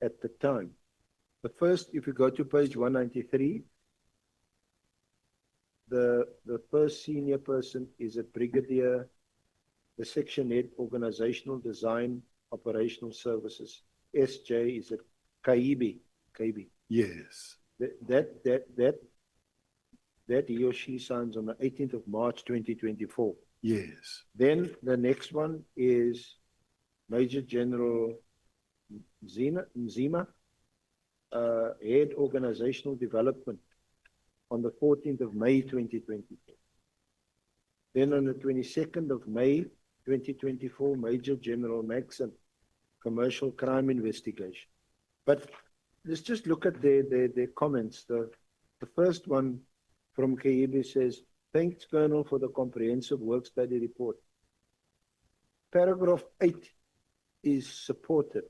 at the time. The first, if you go to page 193, the first senior person is a brigadier, the section head, organizational design, operational services. SJ is a Kaibi. Yes. That he or she signs on the 18th of March 2024. Yes. Then the next one is Major General Mzima, Head Organizational Development on the 14th of May 2024. Then on the 22nd of May 2024, Major General Maxon, Commercial Crime Investigation. But let's just look at their comments. The first one from Kaibi says, thanks, Colonel, for the comprehensive work study report. Paragraph 8 is supported.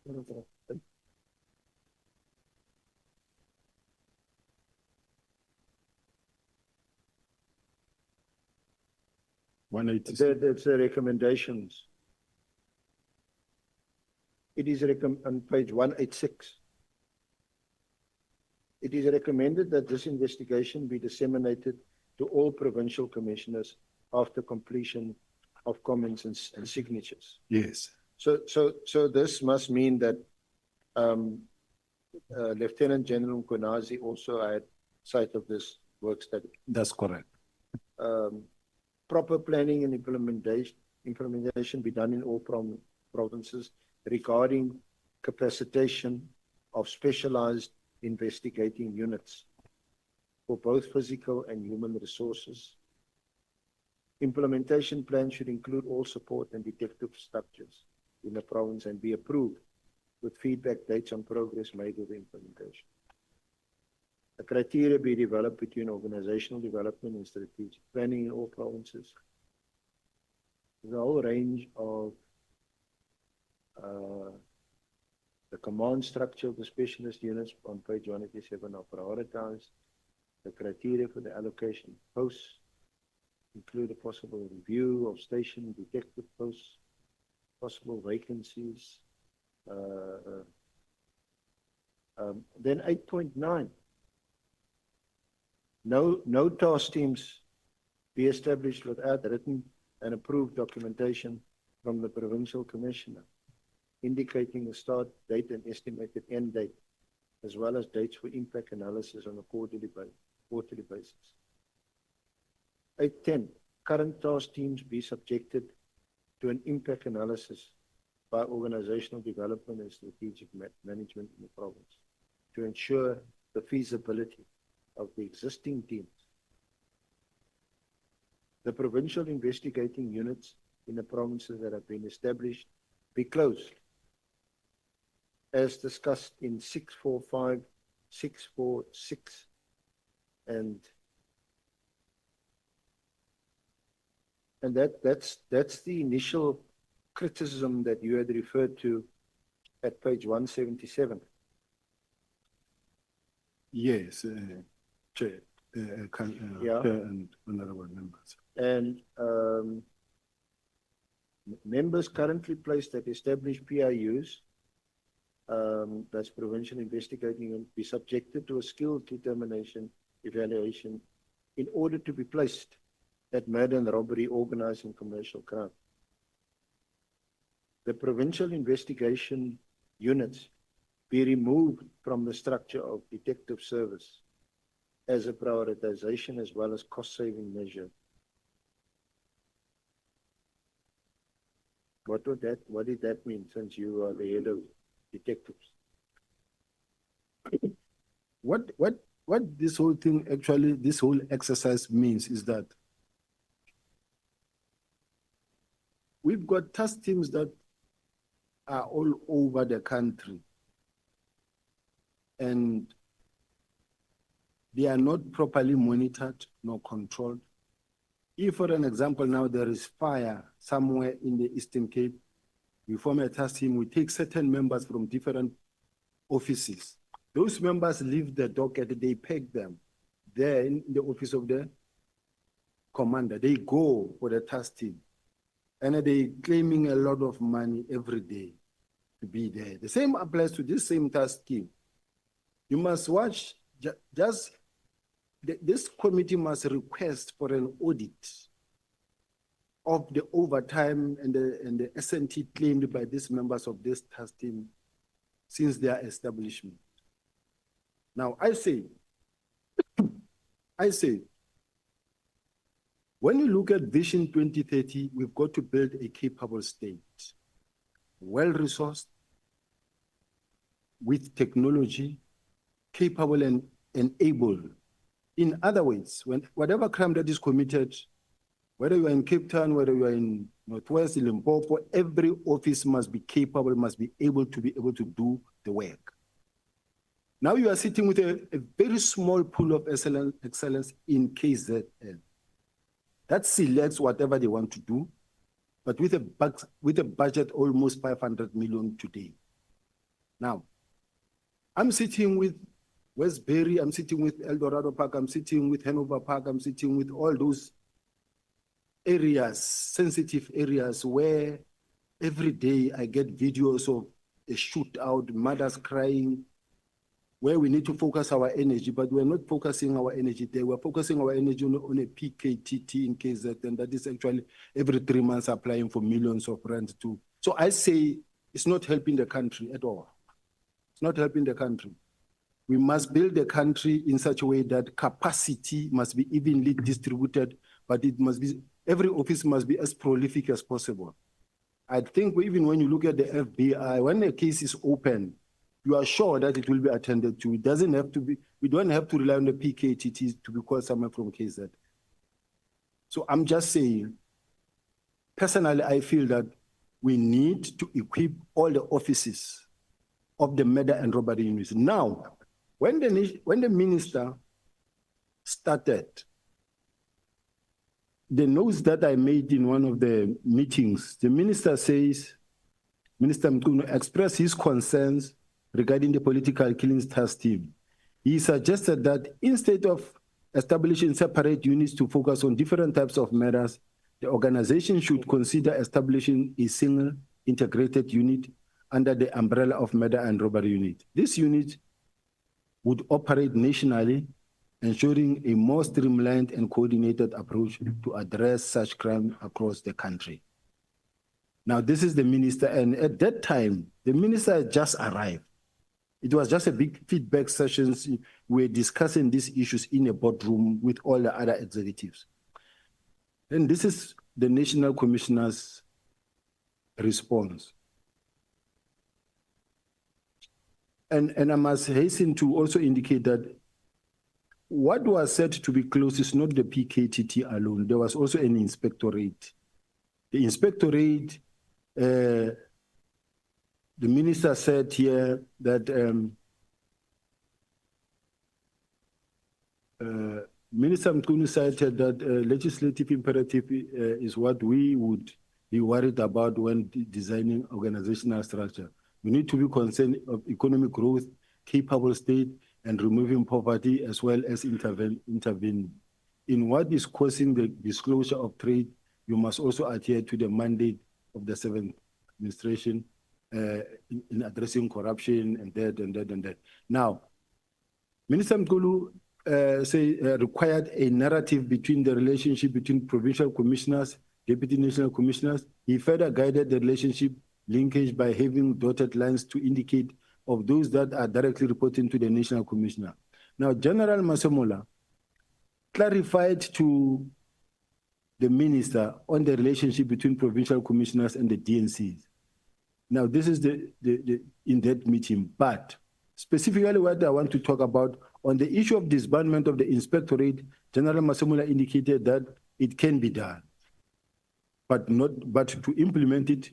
Paragraph 8. That's the recommendations. It is on page 186. It is recommended that this investigation be disseminated to all provincial commissioners after completion of comments and signatures. Yes. So this must mean that Lieutenant General Mkonazi also had sight of this work study. That's correct. Proper planning and implementation be done in all provinces regarding capacitation of specialized investigating units for both physical and human resources. Implementation plan should include all support and detective structures in the province and be approved with feedback dates on progress made with the implementation. A criteria be developed between organizational development and strategic planning in all provinces. There's a whole range of the command structure of the specialist units on page 187 are prioritized. The criteria for the allocation of posts include a possible review of station detective posts, possible vacancies. Then 8.9. No task teams be established without written and approved documentation from the provincial commissioner, indicating the start date and estimated end date, as well as dates for impact analysis on a quarterly basis. 8.10. Current task teams be subjected to an impact analysis by organizational development and strategic management in the province to ensure the feasibility of the existing teams. The provincial investigating units in the provinces that have been established be closed, as discussed in 645, 646, and that's the initial criticism that you had referred to at page 177. Yes, Chair, and honorable members. And members currently placed at established PIUs, that's provincial investigating, and be subjected to a skills determination evaluation in order to be placed at murder and robbery, organized and commercial crime. The provincial investigation units be removed from the structure of detective service as a prioritization as well as cost-saving measure. What did that mean, since you are the head of detectives? What this whole thing actually, this whole exercise means is that we've got task teams that are all over the country, and they are not properly monitored nor controlled. If, for an example, now there is fire somewhere in the Eastern Cape, we form a task team, we take certain members from different offices. Those members leave the docket, they peg them there in the office of the commander, they go for the task team. And they claiming a lot of money every day to be there. The same applies to this same task team. You must watch, this committee must request for an audit of the overtime and the SNT claimed by these members of this task team since their establishment. Now, I say, when you look at Vision 2030, we've got to build a capable state, well-resourced, with technology, capable and able. In other words, whatever crime that is committed, whether you are in Cape Town, whether you are in Northwest, Limpopo, every office must be capable, must be able to do the work. Now you are sitting with a very small pool of excellence in KZN. That selects whatever they want to do, but with a budget almost 500 million today. Now, I'm sitting with Westbury, I'm sitting with El Dorado Park, I'm sitting with Hanover Park, I'm sitting with all those areas, sensitive areas where every day I get videos of a shootout, mothers crying, where we need to focus our energy, but we're not focusing our energy there. We're focusing our energy on a PKTT in KZ, and that is actually every 3 months applying for millions of rand too. So I say it's not helping the country at all. It's not helping the country. We must build the country in such a way that capacity must be evenly distributed, but it must be, every office must be as prolific as possible. I think even when you look at the FBI, when a case is open, you are sure that it will be attended to. It doesn't have to be, we don't have to rely on the PKTT to be called someone from KZ. So I'm just saying, personally, I feel that we need to equip all the offices of the murder and robbery units. Now, when the minister started, the notes that I made in one of the meetings, the minister says, Minister Mkuno expressed his concerns regarding the political killings task team. He suggested that instead of establishing separate units to focus on different types of murders, the organization should consider establishing a single integrated unit under the umbrella of murder and robbery unit. This unit would operate nationally, ensuring a more streamlined and coordinated approach to address such crime across the country. Now, this is the minister, and at that time, the minister had just arrived. It was just a big feedback sessions. We were discussing these issues in a boardroom with all the other executives. And this is the National Commissioner's response. And I must hasten to also indicate that what was said to be closed is not the PKTT alone. There was also an inspectorate. The inspectorate, the minister said here that Minister Mkuno cited that legislative imperative is what we would be worried about when designing organizational structure. We need to be concerned of economic growth, capable state, and removing poverty, as well as intervening. In what is causing the disclosure of trade, you must also adhere to the mandate of the 7th administration in addressing corruption and that. Now, Minister Mkuno required a narrative between the relationship between provincial commissioners, deputy national commissioners. He further guided the relationship linkage by having dotted lines to indicate of those that are directly reporting to the national commissioner. Now, General Masemola clarified to the minister on the relationship between provincial commissioners and the DNCs. Now, this is in that meeting, but specifically what I want to talk about on the issue of disbandment of the inspectorate, General Masemola indicated that it can be done, but to implement it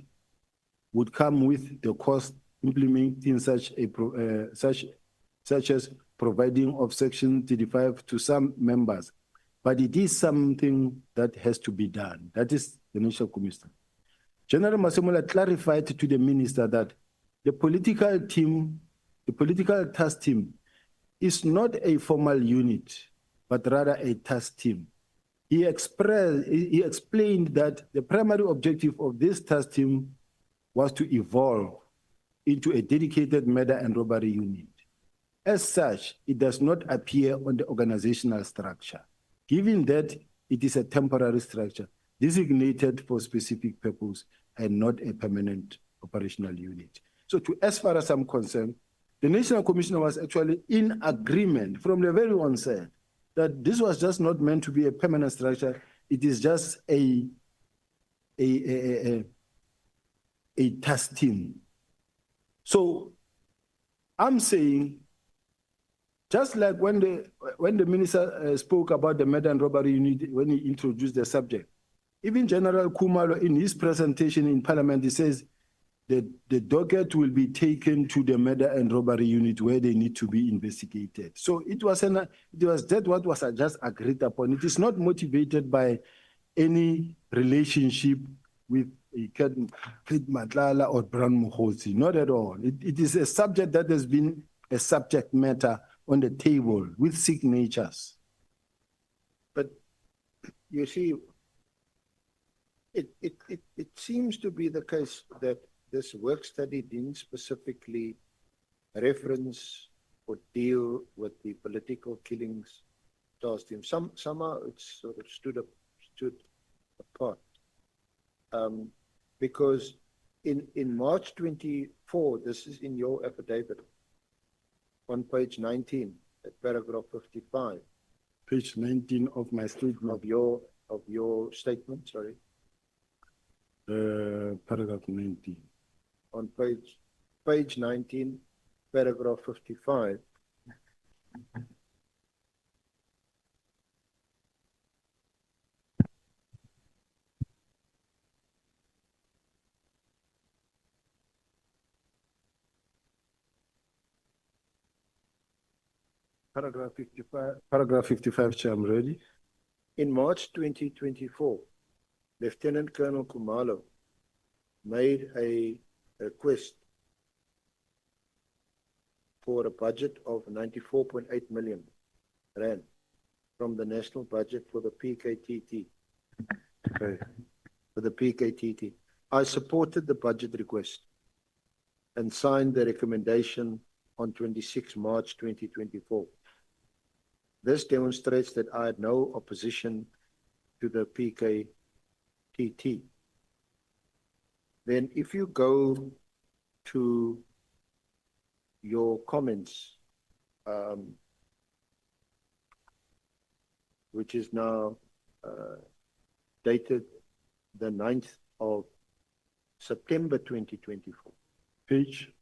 would come with the cost implementing such as providing of Section 35 to some members. But it is something that has to be done. That is the National Commissioner. General Masemola clarified to the minister that the political task team is not a formal unit, but rather a task team. he explained that the primary objective of this task team was to evolve into a dedicated murder and robbery unit. As such, it does not appear on the organizational structure, given that it is a temporary structure designated for specific purpose and not a permanent operational unit. So as far as I'm concerned, the National Commissioner was actually in agreement from the very onset that this was just not meant to be a permanent structure. It is just a task team. So I'm saying, just like when the minister spoke about the murder and robbery unit, when he introduced the subject, even General Kumalo in his presentation in Parliament, he says that the docket will be taken to the murder and robbery unit where they need to be investigated. So it was that what was just agreed upon. It is not motivated by any relationship with Fred Matlala or Brown Muhozi, not at all. It is a subject that has been a subject matter on the table with signatures. But you see, it seems to be the case that this work study didn't specifically reference or deal with the political killings task team. Somehow it's sort of stood apart. Because in March 24, this is in your affidavit, on page 19, at paragraph 55. Page 19 of my statement. Of your statement, sorry. Paragraph 19. On page 19, paragraph 55. Paragraph 55, Chair, I'm ready. In March 2024, Lieutenant Colonel Kumalo made a request for a budget of 94.8 million rand from the national budget for the PKTT. Okay. For the PKTT. I supported the budget request and signed the recommendation on 26 March 2024. This demonstrates that I had no opposition to the PKTT. Then if you go to your comments, which is now dated the 9th of September 2024. Page?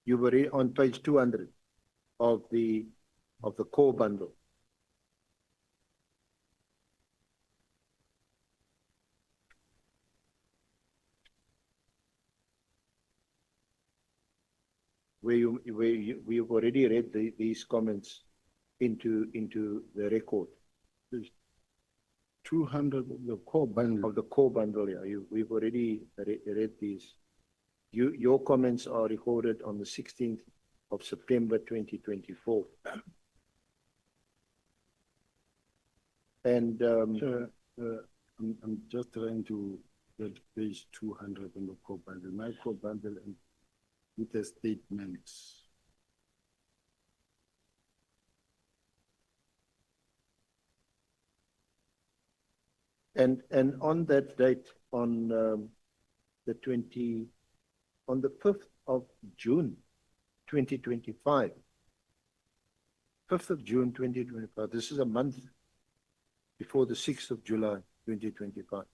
You were on page 200 of the core bundle. We've already read these comments into the record. 200 of the core bundle. Of the core bundle, yeah. We've already read these. Your comments are recorded on the 16th of September 2024. And I'm just trying to get page 200 on the core bundle. My core bundle and with a statement. And on that date, on the 5th of June 2025, 5th of June 2025, this is a month before the 6th of July 2025.